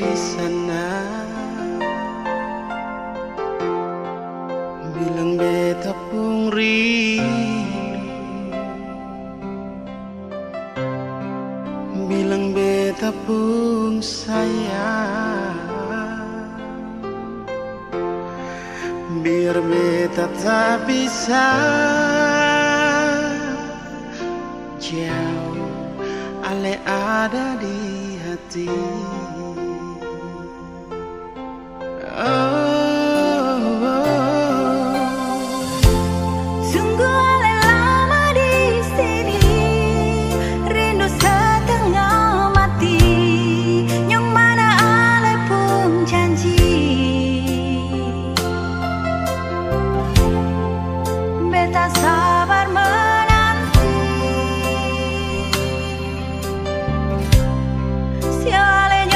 di sana, bilang beta pung rindu, bilang beta pung sayang, biar beta tak bisa jauh, ale ada di hati. Sungguh ale lama di sini, rindu setengah mati. Yang mana ale pun janji, beta sabar menanti. Si ale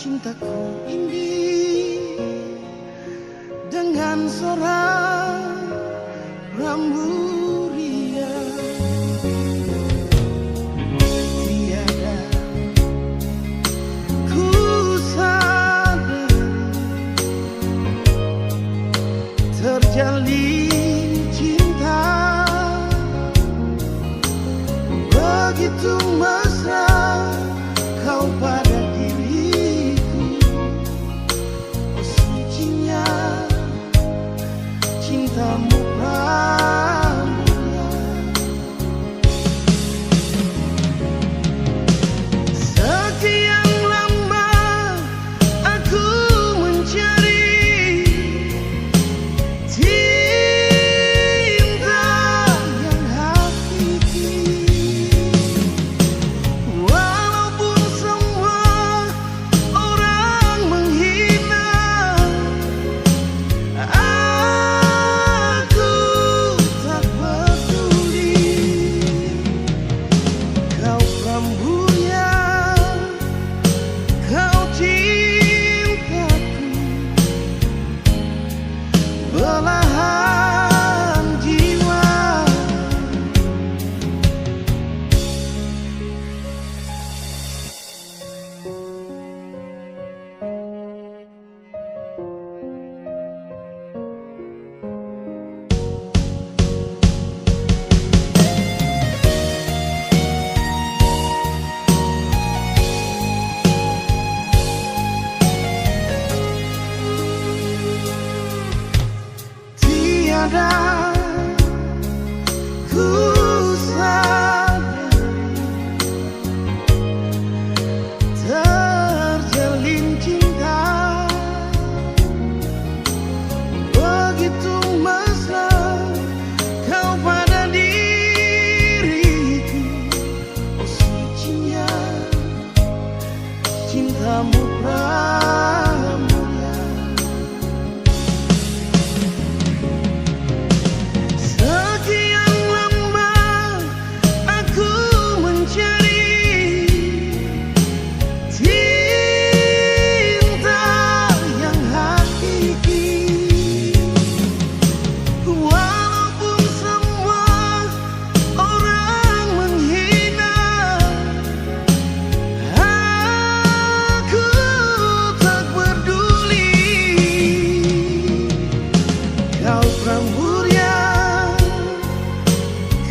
cintaku ini dengan seorang rambu riang. Tiada ku sadar terjalin cinta begitu mesra kau pada diriku. Oh sucinya cintamu pramulia. Sekian lama aku mencari cinta yang hakiki. Walaupun semua orang menghina, aku tak peduli. Kau prambuyan, kau cintaku, belahan jiwa. Tiada ku sadar terjalin cinta begitu mesra kau pada diriku. Oh sucinya cintamu pramulia. Sekian lama aku mencari cinta yang hakiki. Walaupun semua orang menghina, aku tak peduli. Kau prambuyan,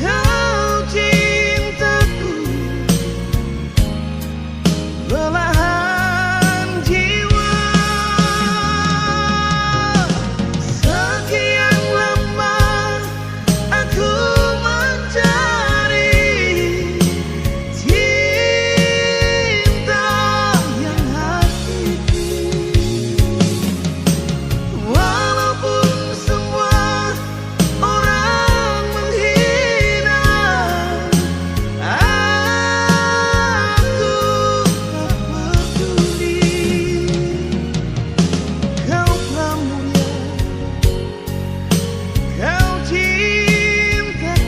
kau cintaku, belahan jiwa. Sekian lama aku mencari cinta yang hakiki. Walaupun semua orang menghina, aku tak peduli. Kau pramulia, kau cintaku,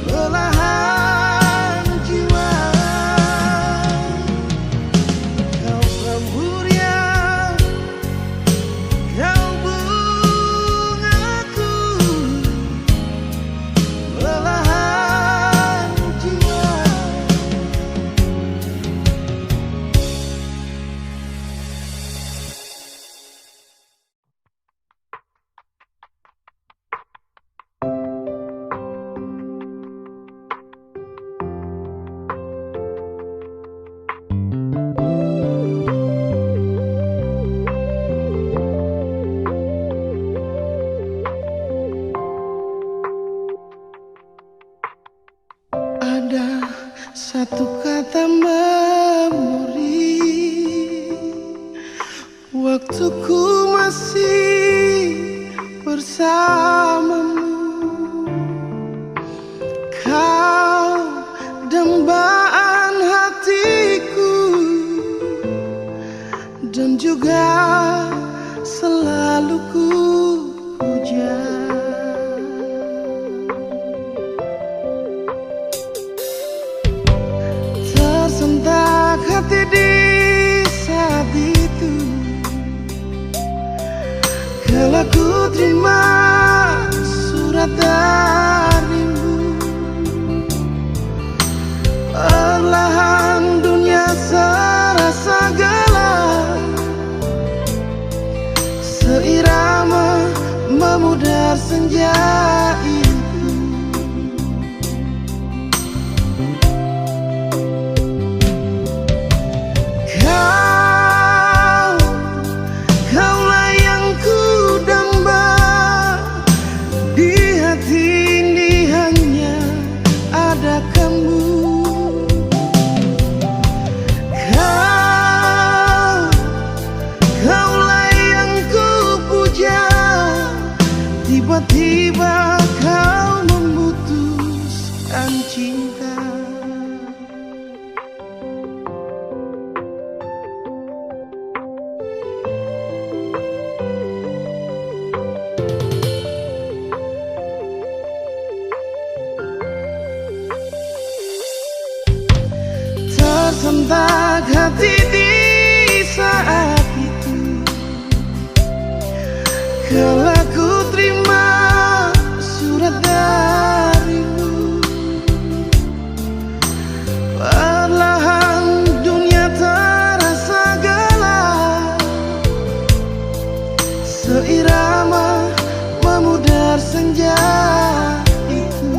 belahan jiwa. Kau pramulia, kau bungaku, belahan jiwa. Ada satu kata memori, waktuku masih bersamamu. Kau dambaan hatiku dan juga selalu ku puja. Tersentak hati senja itu. Kaulah yang ku damba, di hati ini hanya ada kamu. Kaulah yang ku puja, tiba-tiba kau memutuskan cinta. Tersentak hati di saat itu, kala ku terima surat darimu. Perlahan dunia terasa gelap, seirama memudar senja itu.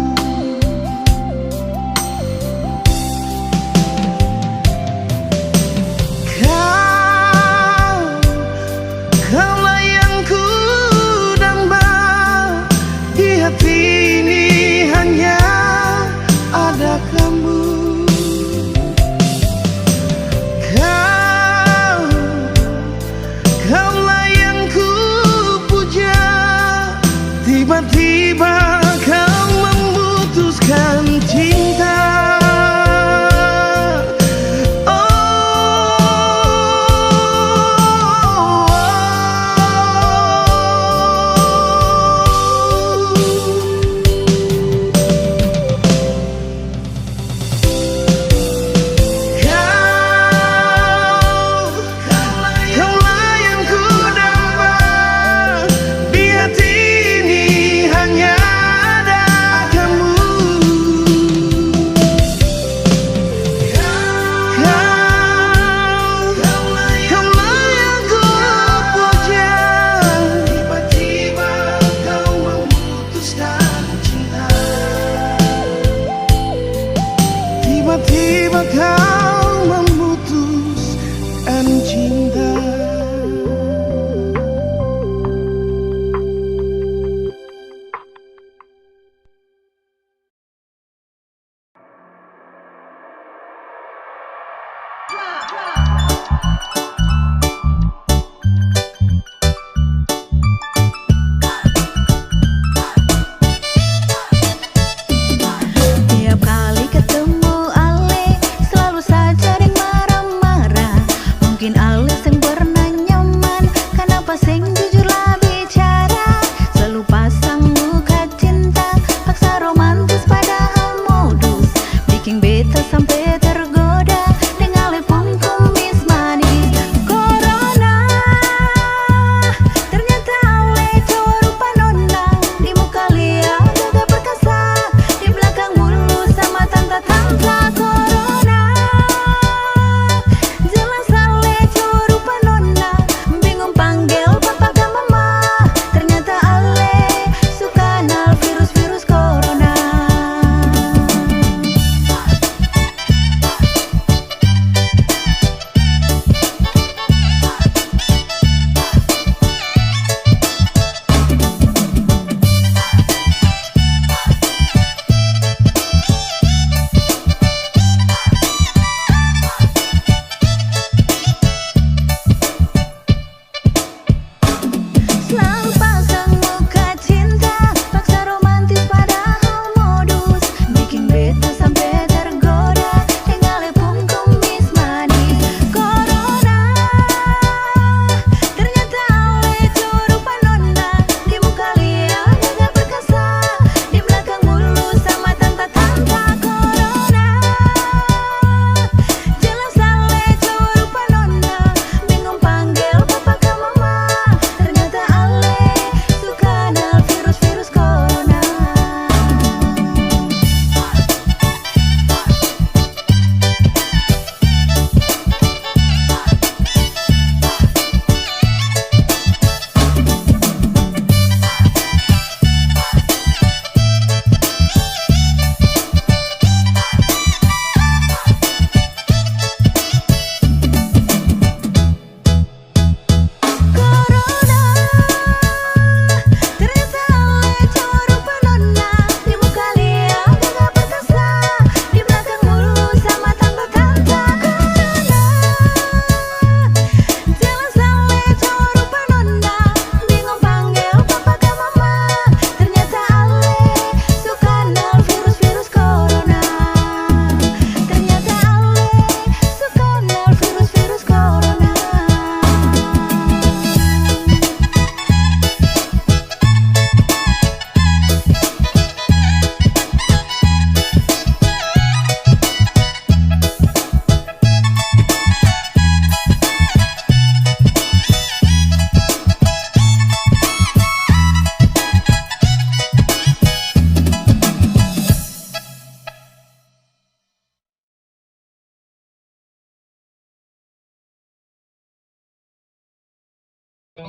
Ombak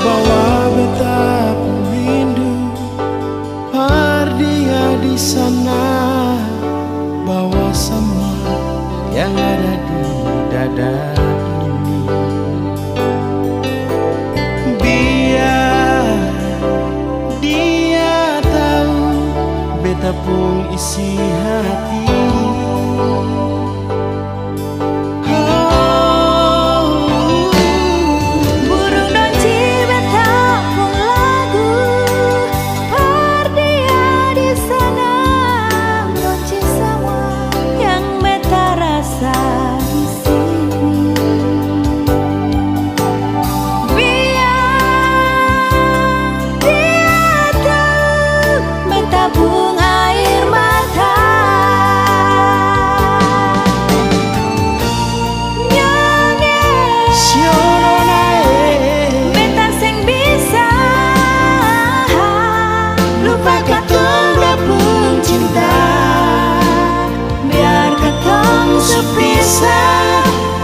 bawa beta rindu, dia di sana, bawa semua yang ada di dada ini. Biar dia tahu beta pun isi hati.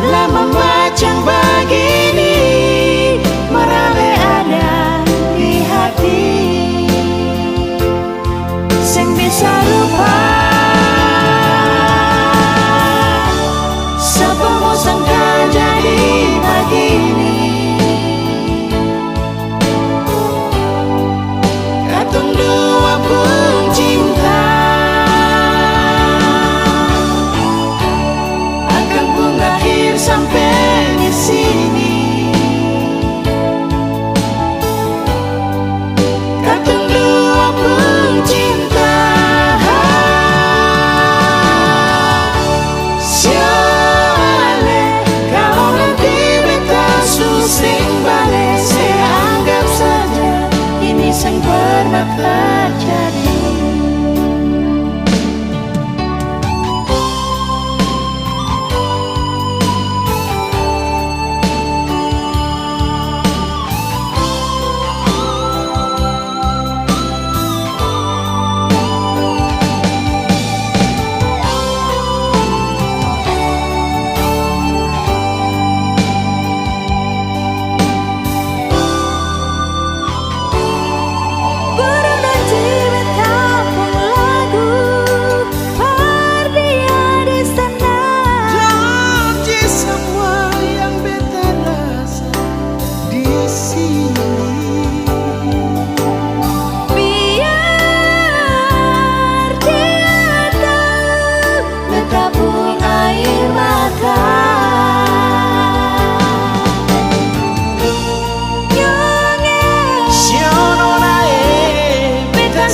Lama macam begini merale ada di hati, sing bisa lupa. Siapa mau sangka jadi begini, katong dua pun cinta. Sampai di sini, katong dua pun cinta. Siale kalau nanti beta susing balik, saya anggap saja ini sang pernah terjadi.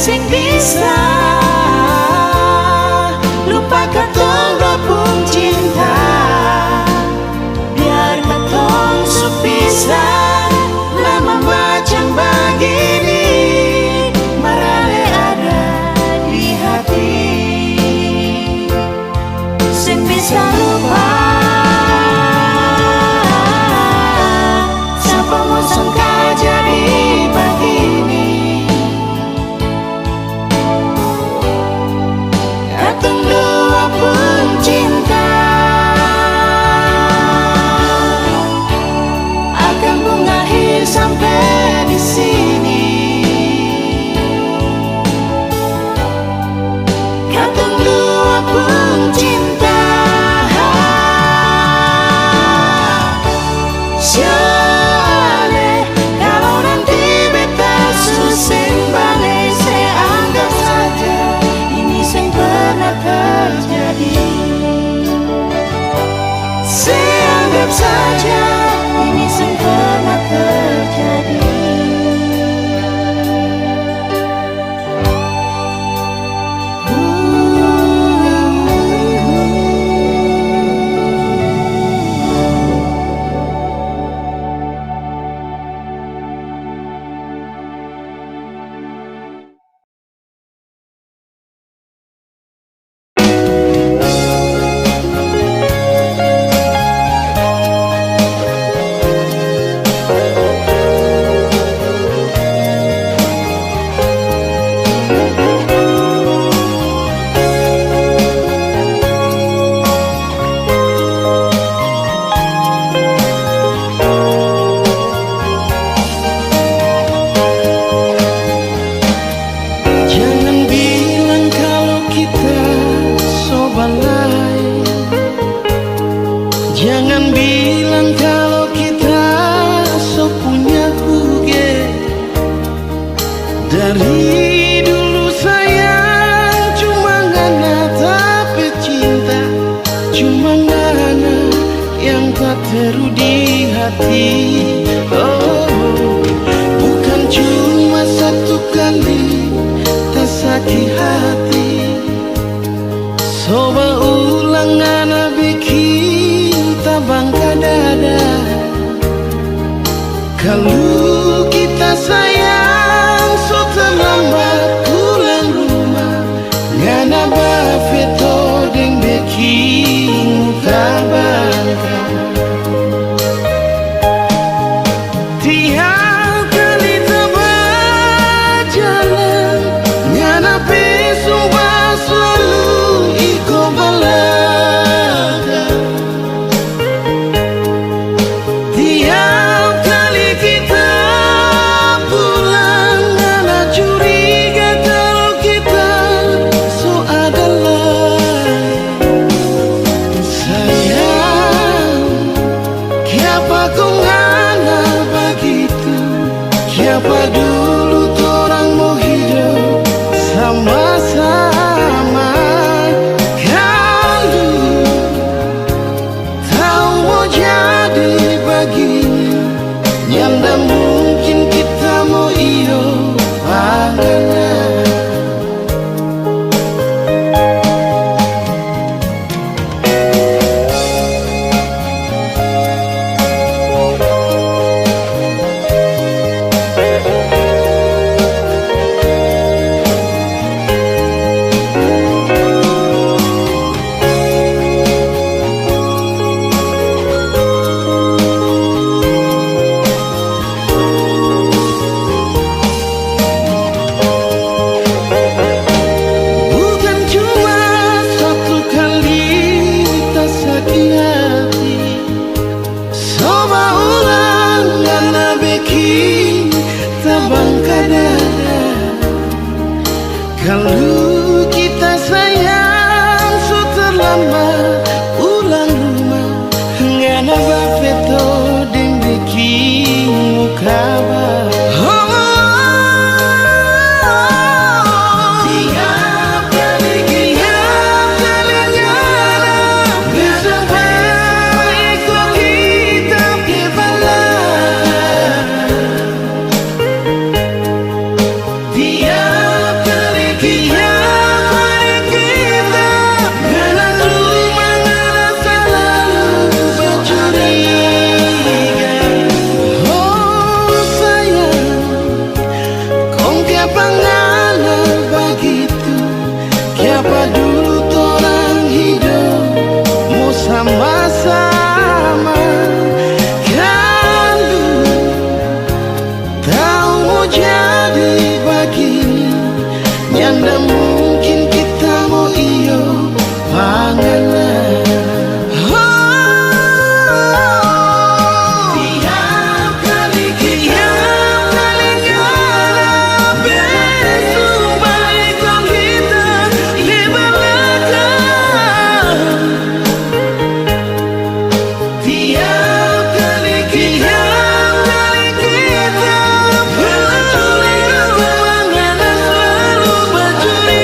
Sing bisa lupa katong dua pun cinta, biar katong sepisah lama macam begini merale ada di hati, sing bisa lupa. Siapa mau sangka jadi begini, hati. Coba ulang anak bikin tabang dada. Kalau kita sayang so terlambat pulang rumah. Ngana bafeto deng bikin tabangka. Tiap kali tebak jalan ngana pesumba selalu iko balaka. Tiap kali kita pulang ngana curiga kalau kita so adalah sayang. Siapa kau ngana begitu? Siapa dulu orang mau hidup sama-sama? Kalau tahu mau jadi begini, nyanda mungkin kita mau iyo pandangan. Bukan cuma satu kali kita sakit hati. Coba ulang karena bikin tabang dada. Kalau kita sayang so terlambat pulang rumah. Ngana bafeto deng bikin muka bah. Tiap kali ngana bersama ikut kita kebalan. Tiap kali kita ngana rumah ngana selalu bercuriga. Oh sayang, kong kiapa ngana begitu? Kiapa dulu orang hidup mau sama-sama? Kalau tahu mau jadi begini, nyanda mungkin kita mau iyo panganan. Tiap kali ngana bersumba ikut kita di belakang. Tiap kali kita berculik ngana selalu bercuriga.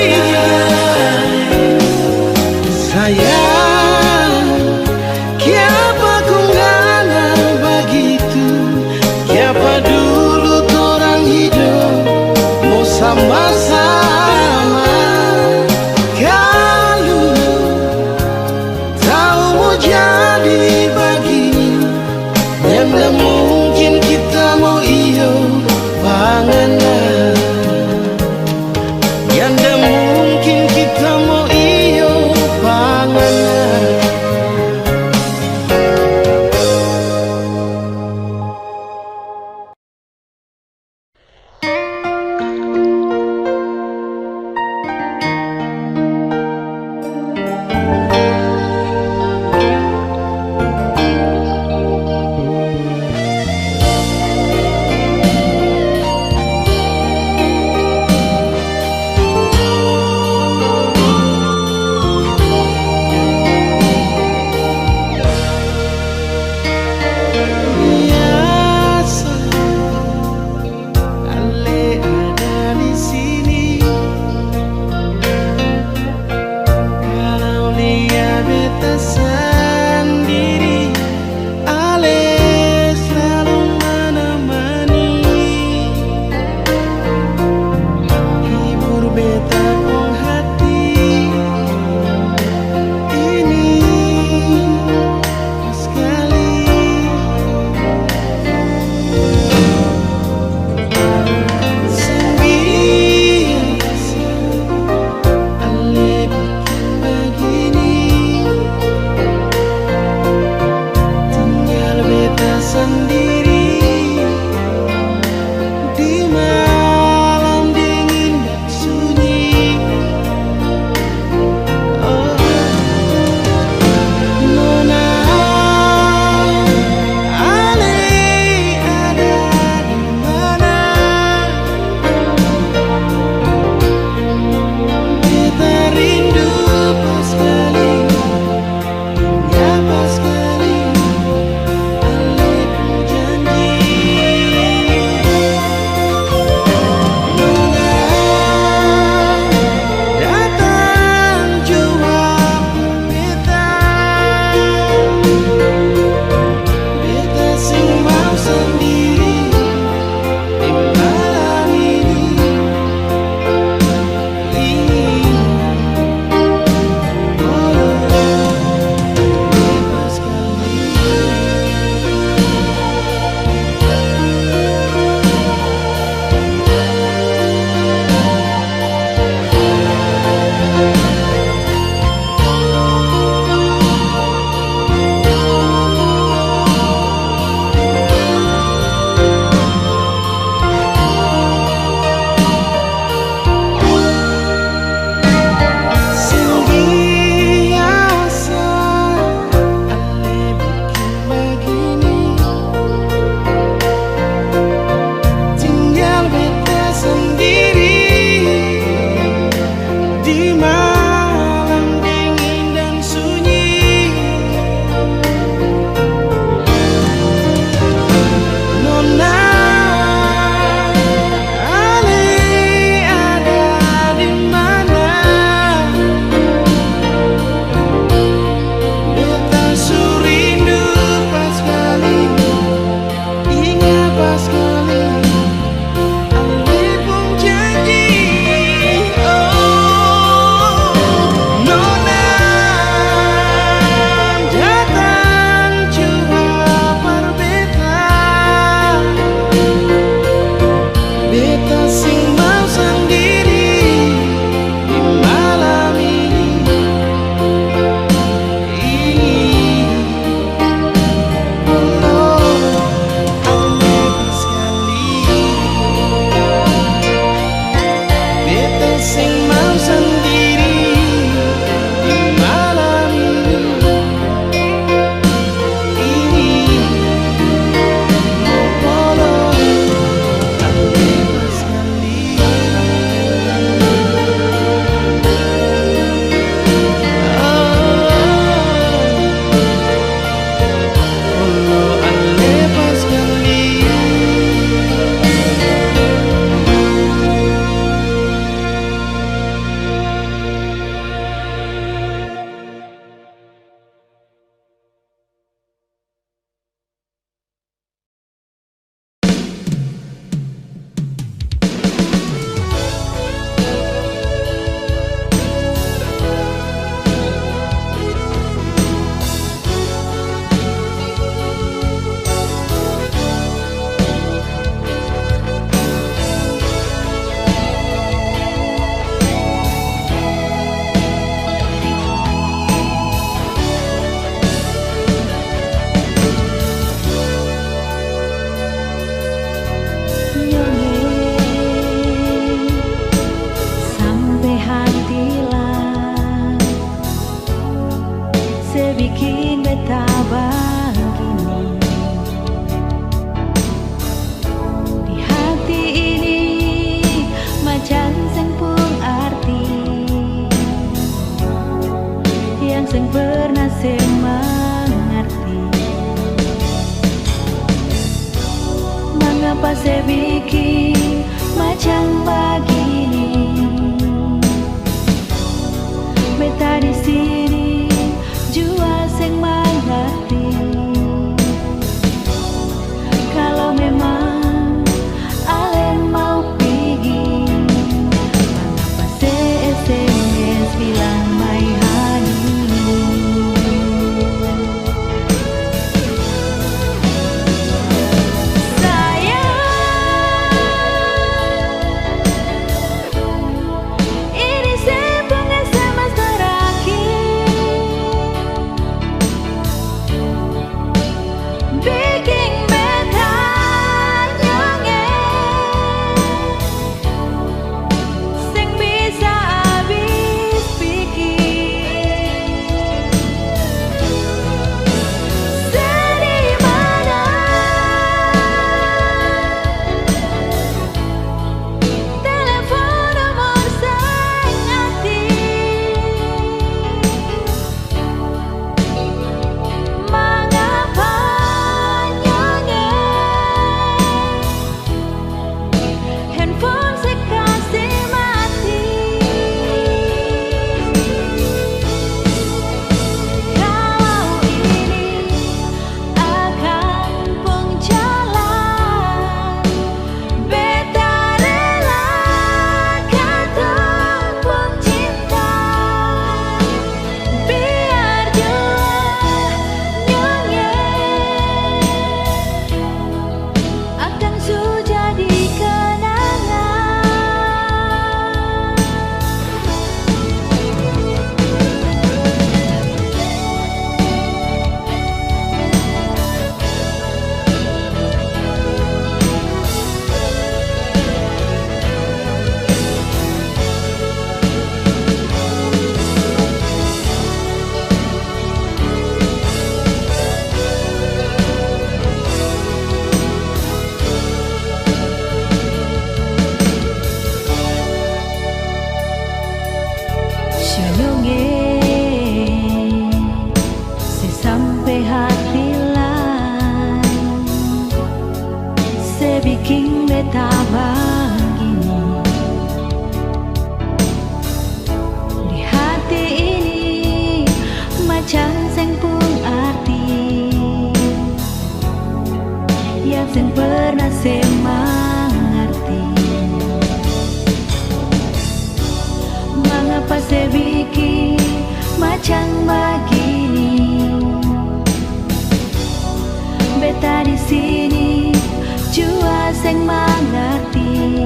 di malam dingin dan sunyi. Nona Ale ada di mana? Beta surindu pas kali, ingat pas kali. Ale pun janji, oh Nona datang jua par beta. Beta sing mau sendiri di malam ini. Oh, Ale pas kali. Beta sing mau sendiri di malam ini. Oh, Ale pas kali. Oh, Ale pas kali. Sampai hatilah sebikin beta begini. Di hati ini macan sempung arti yang seng pernah mengerti. Mengapa saya bikin macam begini? Beta di sini jua seng mengerti. Kalau memang Ale mau pergi, mengapa saya SMS bilang my honey? Sayang, Janyonge sampai hati lain sebikin beta begini. Di hati ini macam seng pun arti yang seng pernah semangerti. Mengapa sebikin macam begini? Beta di sini jua seng mengerti.